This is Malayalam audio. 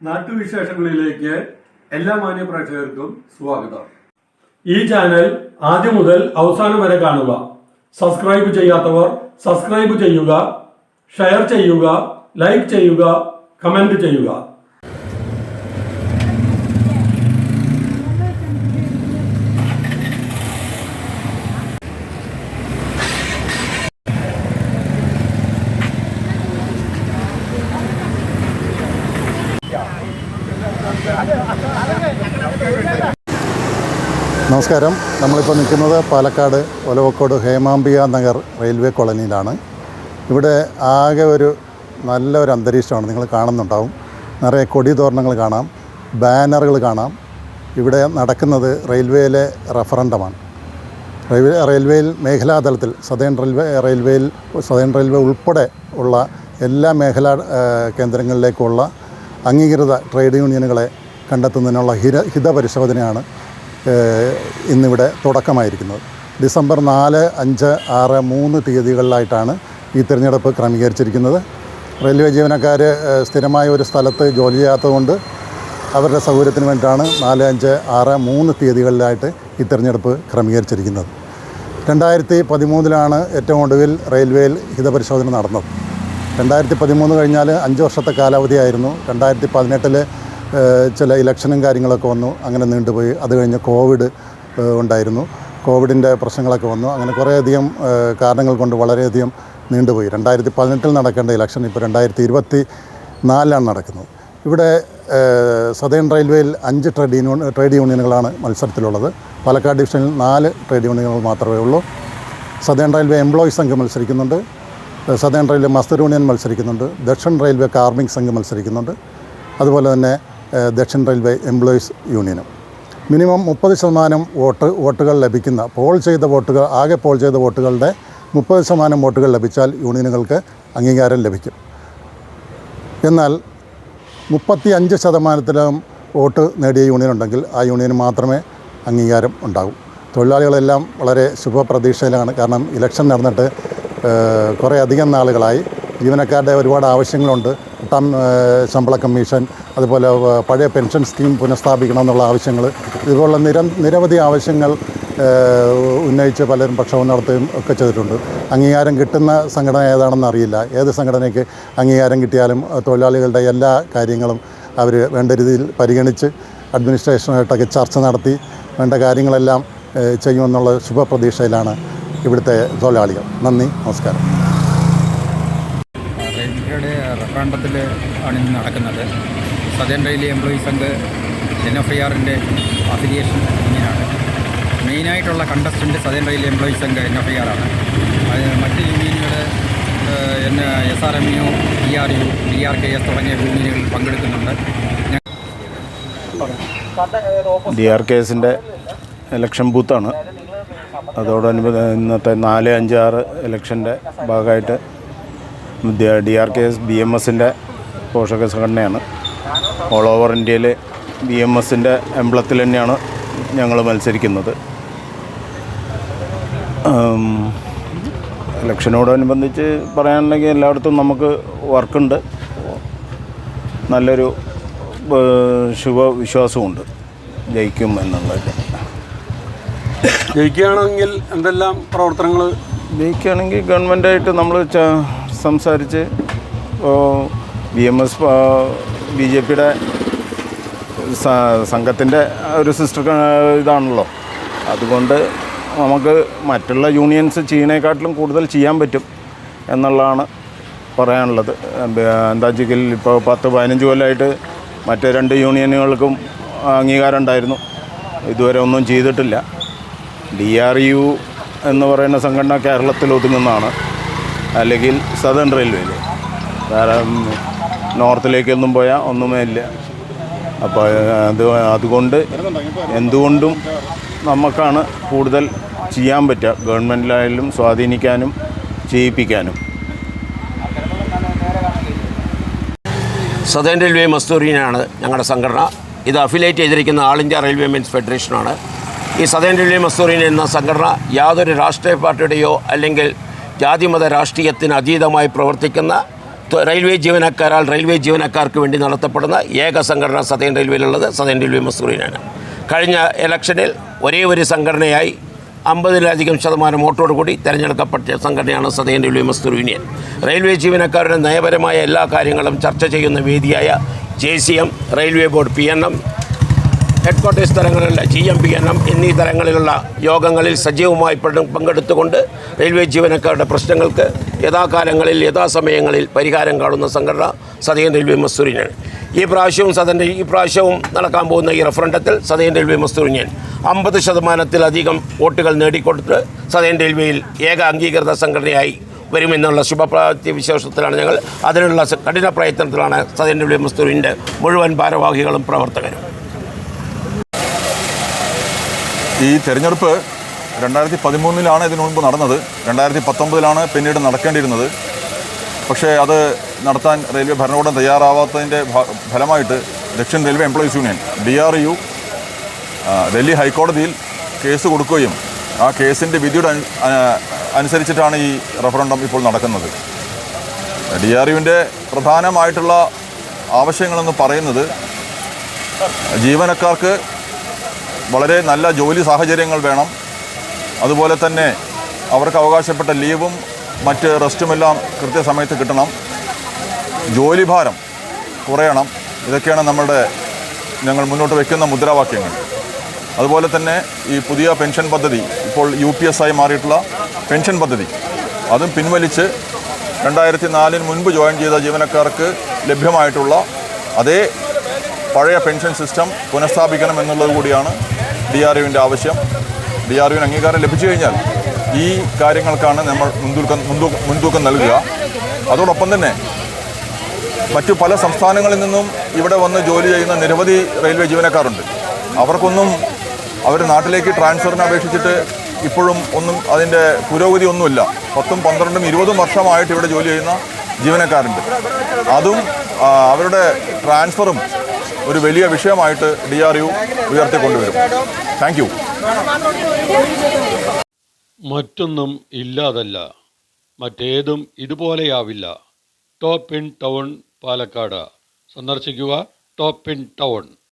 നാട്ടുവിശേഷങ്ങളിലേക്ക് എല്ലാ മാന്യ പ്രേക്ഷകർക്കും സ്വാഗതം. ഈ ചാനൽ ആദ്യം മുതൽ അവസാനം വരെ കാണുക. സബ്സ്ക്രൈബ് ചെയ്യാത്തവർ സബ്സ്ക്രൈബ് ചെയ്യുക, ഷെയർ ചെയ്യുക, ലൈക്ക് ചെയ്യുക, കമന്റ് ചെയ്യുക. നമസ്കാരം. നമ്മളിപ്പോൾ നിൽക്കുന്നത് പാലക്കാട് ഒലവക്കോട് ഹേമാംബിക നഗർ റെയിൽവേ കോളനിയിലാണ്. ഇവിടെ ആകെ ഒരു നല്ലൊരു അന്തരീക്ഷമാണ്. നിങ്ങൾ കാണുന്നുണ്ടാവും. നിറയെ കൊടി തോരണങ്ങൾ കാണാം, ബാനറുകൾ കാണാം. ഇവിടെ നടക്കുന്നത് റെയിൽവേയിലെ റഫറണ്ടമാണ്. റെയിൽവേയിൽ മേഖലാതലത്തിൽ സതേൺ റെയിൽവേ ഉൾപ്പെടെ ഉള്ള എല്ലാ മേഖലാ കേന്ദ്രങ്ങളിലേക്കുള്ള അംഗീകൃത ട്രേഡ് യൂണിയനുകളെ കണ്ടെത്തുന്നതിനുള്ള ഹിതപരിശോധനയാണ് ഇന്നിവിടെ തുടക്കമായിരിക്കുന്നത്. ഡിസംബർ 4, 5, 6, 3 തീയതികളിലായിട്ടാണ് ഈ തിരഞ്ഞെടുപ്പ് ക്രമീകരിച്ചിരിക്കുന്നത്. റെയിൽവേ ജീവനക്കാർ സ്ഥിരമായ ഒരു സ്ഥലത്ത് ജോലി ചെയ്യാത്തതുകൊണ്ട് അവരുടെ സൗകര്യത്തിന് വേണ്ടിയിട്ടാണ് 4, 5, 6, 3 തീയതികളിലായിട്ട് ഈ തിരഞ്ഞെടുപ്പ് ക്രമീകരിച്ചിരിക്കുന്നത്. 2013 ഏറ്റവും ഒടുവിൽ റെയിൽവേയിൽ ഹിതപരിശോധന നടന്നത്. 2013 കഴിഞ്ഞാൽ 5 വർഷത്തെ കാലാവധിയായിരുന്നു. 2018 ചില ഇലക്ഷനും കാര്യങ്ങളൊക്കെ വന്നു, അങ്ങനെ നീണ്ടുപോയി. അത് കഴിഞ്ഞ് കോവിഡ് ഉണ്ടായിരുന്നു, കോവിഡിൻ്റെ പ്രശ്നങ്ങളൊക്കെ വന്നു. അങ്ങനെ കുറേയധികം കാരണങ്ങൾ കൊണ്ട് വളരെയധികം നീണ്ടുപോയി. 2018 നടക്കേണ്ട ഇലക്ഷൻ ഇപ്പോൾ 2024 നടക്കുന്നത്. ഇവിടെ സതേൺ റെയിൽവേയിൽ 5 ട്രേഡ് യൂണിയനുകളാണ് മത്സരത്തിലുള്ളത്. പാലക്കാട് ഡിവിഷനിൽ 4 ട്രേഡ് യൂണിയനുകൾ മാത്രമേ ഉള്ളൂ. സതേൺ റെയിൽവേ എംപ്ലോയീസ് സംഘ് മത്സരിക്കുന്നുണ്ട്, സതേൺ റെയിൽവേ മസ്ദൂർ യൂണിയൻ മത്സരിക്കുന്നുണ്ട്, ദക്ഷിൺ റെയിൽവേ കാർമിക് സംഘ് മത്സരിക്കുന്നുണ്ട്, അതുപോലെ തന്നെ ദക്ഷിൺ റെയിൽവേ എംപ്ലോയീസ് യൂണിയനും. മിനിമം 30% വോട്ടുകൾ ലഭിക്കുന്ന ആകെ പോൾ ചെയ്ത വോട്ടുകളുടെ 30% വോട്ടുകൾ ലഭിച്ചാൽ യൂണിയനുകൾക്ക് അംഗീകാരം ലഭിക്കും. എന്നാൽ 35% വോട്ട് നേടിയ യൂണിയൻ ഉണ്ടെങ്കിൽ ആ യൂണിയന് മാത്രമേ അംഗീകാരം ഉണ്ടാകൂ. തൊഴിലാളികളെല്ലാം വളരെ ശുഭപ്രതീക്ഷയിലാണ്. കാരണം ഇലക്ഷൻ നടന്നിട്ട് കുറേ അധികം നാളുകളായി. ജീവനക്കാരുടെ ഒരുപാട് ആവശ്യങ്ങളുണ്ട്. ശമ്പള കമ്മീഷൻ, അതുപോലെ പഴയ പെൻഷൻ സ്കീം പുനഃസ്ഥാപിക്കണം എന്നുള്ള ആവശ്യങ്ങൾ, ഇതുപോലുള്ള നിരവധി ആവശ്യങ്ങൾ ഉന്നയിച്ച് പലരും പ്രക്ഷോഭം നടത്തുകയും ഒക്കെ ചെയ്തിട്ടുണ്ട്. അംഗീകാരം കിട്ടുന്ന സംഘടന ഏതാണെന്ന് അറിയില്ല. ഏത് സംഘടനയ്ക്ക് അംഗീകാരം കിട്ടിയാലും തൊഴിലാളികളുടെ എല്ലാ കാര്യങ്ങളും അവർ വേണ്ട രീതിയിൽ പരിഗണിച്ച് അഡ്മിനിസ്ട്രേഷനായിട്ടൊക്കെ ചർച്ച നടത്തി വേണ്ട കാര്യങ്ങളെല്ലാം ചെയ്യുമെന്നുള്ള ശുഭപ്രതീക്ഷയിലാണ് ഇവിടുത്തെ തൊഴിലാളികൾ. നന്ദി, നമസ്കാരം. റെയിൽവേയുടെ റഫറണ്ടത്തിൽ ആണ് ഇന്ന് നടക്കുന്നത്. സതേൺ റെയിൽവേ എംപ്ലോയീസ് സംഘ് NFIRൻ്റെ അഫിലിയേഷൻ യൂണിയനാണ്. മെയിനായിട്ടുള്ള contestant southern railway employees Sangh NFIR ആണ്. മറ്റ് യൂണിയനുകൾ SRMU, DRU, DRKS തുടങ്ങിയ യൂണിയനുകളിൽ പങ്കെടുക്കുന്നുണ്ട്. DRKSൻ്റെ ഇലക്ഷൻ ബൂത്താണ്. അതോടനുബന്ധിച്ച് ഇന്നത്തെ 4, 5, 6 ഇലക്ഷൻ്റെ ഭാഗമായിട്ട് DRKS BMSൻ്റെ പോഷക സംഘടനയാണ്. ഓൾ ഓവർ ഇന്ത്യയിൽ BMSൻ്റെ എംബ്ലത്തിൽ തന്നെയാണ് ഞങ്ങൾ മത്സരിക്കുന്നത്. ഇലക്ഷനോടനുബന്ധിച്ച് പറയാനുണ്ടെങ്കിൽ എല്ലായിടത്തും നമുക്ക് വർക്കുണ്ട്. നല്ലൊരു ശുഭവിശ്വാസമുണ്ട് ജയിക്കും എന്നുള്ളത്. ജയിക്കുകയാണെങ്കിൽ എന്തെല്ലാം പ്രവർത്തനങ്ങൾ? ജയിക്കുകയാണെങ്കിൽ ഗവൺമെൻറ്റായിട്ട് നമ്മൾ സംസാരിച്ച് BMS BJPയുടെ സംഘത്തിൻ്റെ ഒരു സിസ്റ്റർ ഇതാണല്ലോ. അതുകൊണ്ട് നമുക്ക് മറ്റുള്ള യൂണിയൻസ് ചെയ്യുന്നതിനെക്കാട്ടിലും കൂടുതൽ ചെയ്യാൻ പറ്റും എന്നുള്ളതാണ് പറയാനുള്ളത്. എന്താ വെച്ചെങ്കിൽ ഇപ്പോൾ 10-15 കൊല്ലമായിട്ട് മറ്റ് 2 യൂണിയനുകൾക്കും അംഗീകാരം ഉണ്ടായിരുന്നു, ഇതുവരെ ഒന്നും ചെയ്തിട്ടില്ല. DRU എന്ന് പറയുന്ന സംഘടന കേരളത്തിൽ ഒതുങ്ങുന്നതാണ്, അല്ലെങ്കിൽ സതേൺ റെയിൽവേയിൽ. കാരണം നോർത്തിലേക്കൊന്നും പോയാൽ ഒന്നുമേ ഇല്ല. അപ്പോൾ അതുകൊണ്ട് എന്തുകൊണ്ടും നമുക്കാണ് കൂടുതൽ ചെയ്യാൻ പറ്റുക, ഗവൺമെൻറ്റിലായാലും സ്വാധീനിക്കാനും ചെയ്യിപ്പിക്കാനും. സതേൺ റെയിൽവേ മസ്ദൂർ യൂണിയനാണ് ഞങ്ങളുടെ സംഘടന. ഇത് അഫിലിയേറ്റ് ചെയ്തിരിക്കുന്ന ആൾ ഇന്ത്യ റെയിൽവേ മെൻസ് ഫെഡറേഷനാണ്. ഈ സതേൺ റെയിൽവേ മസ്ദൂർ യൂണിയൻ എന്ന സംഘടന യാതൊരു രാഷ്ട്രീയ പാർട്ടിയുടെയോ അല്ലെങ്കിൽ ജാതിമത രാഷ്ട്രീയത്തിന് അതീതമായി പ്രവർത്തിക്കുന്ന റെയിൽവേ ജീവനക്കാരാൽ റെയിൽവേ ജീവനക്കാർക്ക് വേണ്ടി നടത്തപ്പെടുന്ന ഏക സംഘടന സതേൺ റെയിൽവേയിലുള്ളത് സതേൺ റെയിൽവേ മസ്ദൂർ യൂണിയനാണ്. കഴിഞ്ഞ ഇലക്ഷനിൽ ഒരേ ഒരു സംഘടനയായി 50% വോട്ടോടുകൂടി തിരഞ്ഞെടുക്കപ്പെട്ട സംഘടനയാണ് സതേൺ റെയിൽവേ മസ്ദൂർ യൂണിയൻ. റെയിൽവേ ജീവനക്കാരുടെ നയപരമായ എല്ലാ കാര്യങ്ങളും ചർച്ച ചെയ്യുന്ന വേദിയായ JCM, railway board PNM, headquarters തലങ്ങളിലുള്ള GMPNM എന്നീ തലങ്ങളിലുള്ള യോഗങ്ങളിൽ സജീവമായി പങ്കെടുത്തുകൊണ്ട് റെയിൽവേ ജീവനക്കാരുടെ പ്രശ്നങ്ങൾക്ക് യഥാകാലങ്ങളിൽ യഥാസമയങ്ങളിൽ പരിഹാരം കാണുന്ന സംഘടന സതേൺ റെയിൽവേ മസ്ദൂർ യൂണിയൻ. ഈ പ്രാവശ്യവും നടക്കാൻ പോകുന്ന ഈ റഫറണ്ടത്തിൽ സതേൺ റെയിൽവേ മസ്ദൂർ യൂണിയൻ 50%-ലധികം വോട്ടുകൾ നേടിക്കൊടുത്ത് സതേൺ റെയിൽവേയിൽ ഏക അംഗീകൃത സംഘടനയായി വരുമെന്നുള്ള ശുഭപ്രാപ്തി വിശ്വാസത്തിലാണ് ഞങ്ങൾ. അതിനുള്ള കഠിന പ്രയത്നത്തിലാണ് സതേൺ റെയിൽവേ മസ്ദൂർ യൂണിയൻ്റെ മുഴുവൻ ഭാരവാഹികളും പ്രവർത്തകരും. ഈ തെരഞ്ഞെടുപ്പ് 2013 ഇതിനു മുൻപ് നടന്നത്. 2019 പിന്നീട് നടക്കേണ്ടിയിരുന്നത്. പക്ഷേ അത് നടത്താൻ റെയിൽവേ ഭരണകൂടം തയ്യാറാവാത്തതിൻ്റെ ഫലമായിട്ട് Dakshin railway employees union DRU Delhi ഹൈക്കോടതിയിൽ കേസ് കൊടുക്കുകയും ആ കേസിൻ്റെ വിധിയുടെ അനുസരിച്ചിട്ടാണ് ഈ റഫറണ്ടം ഇപ്പോൾ നടക്കുന്നത്. DRUവിൻ്റെ പ്രധാനമായിട്ടുള്ള ആവശ്യങ്ങളെന്ന് പറയുന്നത് ജീവനക്കാർക്ക് വളരെ നല്ല ജോലി സാഹചര്യങ്ങൾ വേണം. അതുപോലെ തന്നെ അവർക്ക് അവകാശപ്പെട്ട ലീവും മറ്റ് റെസ്റ്റുമെല്ലാം കൃത്യസമയത്ത് കിട്ടണം. ജോലിഭാരം കുറയണം. ഇതൊക്കെയാണ് ഞങ്ങൾ മുന്നോട്ട് വയ്ക്കുന്ന മുദ്രാവാക്യങ്ങൾ. അതുപോലെ തന്നെ ഈ പുതിയ പെൻഷൻ പദ്ധതി, ഇപ്പോൾ UPS ആയി മാറിയിട്ടുള്ള പെൻഷൻ പദ്ധതി, അതും പിൻവലിച്ച് 2004 മുൻപ് ജോയിൻ ചെയ്ത ജീവനക്കാർക്ക് ലഭ്യമായിട്ടുള്ള അതേ പഴയ പെൻഷൻ സിസ്റ്റം പുനഃസ്ഥാപിക്കണം എന്നുള്ളത് കൂടിയാണ് DRUവിൻ്റെ ആവശ്യം. DRUവിന് അംഗീകാരം ലഭിച്ചു കഴിഞ്ഞാൽ ഈ കാര്യങ്ങൾക്കാണ് നമ്മൾ മുൻതൂക്കം നൽകുക. അതോടൊപ്പം തന്നെ മറ്റു പല സംസ്ഥാനങ്ങളിൽ നിന്നും ഇവിടെ വന്ന് ജോലി ചെയ്യുന്ന നിരവധി റെയിൽവേ ജീവനക്കാരുണ്ട്. അവർക്കൊന്നും അവർ നാട്ടിലേക്ക് ട്രാൻസ്ഫറിന് അപേക്ഷിച്ചിട്ട് ഇപ്പോഴും ഒന്നും അതിൻ്റെ പുരോഗതി ഒന്നുമില്ല. 10, 12, 20 വർഷമായിട്ട് ഇവിടെ ജോലി ചെയ്യുന്ന ജീവനക്കാരുണ്ട്. അതും അവരുടെ ട്രാൻസ്ഫറും ഒരു വലിയ വിഷയമായിട്ട് DRU ഉയർത്തിക്കൊണ്ടുവരും. Thank you. മറ്റൊന്നും ഇല്ലാതല്ല, മറ്റേതും ഇതുപോലെയാവില്ല. ടോപ്പ് ഇൻ ടൗൺ പാലക്കാട് സന്ദർശിക്കുക. Top in town.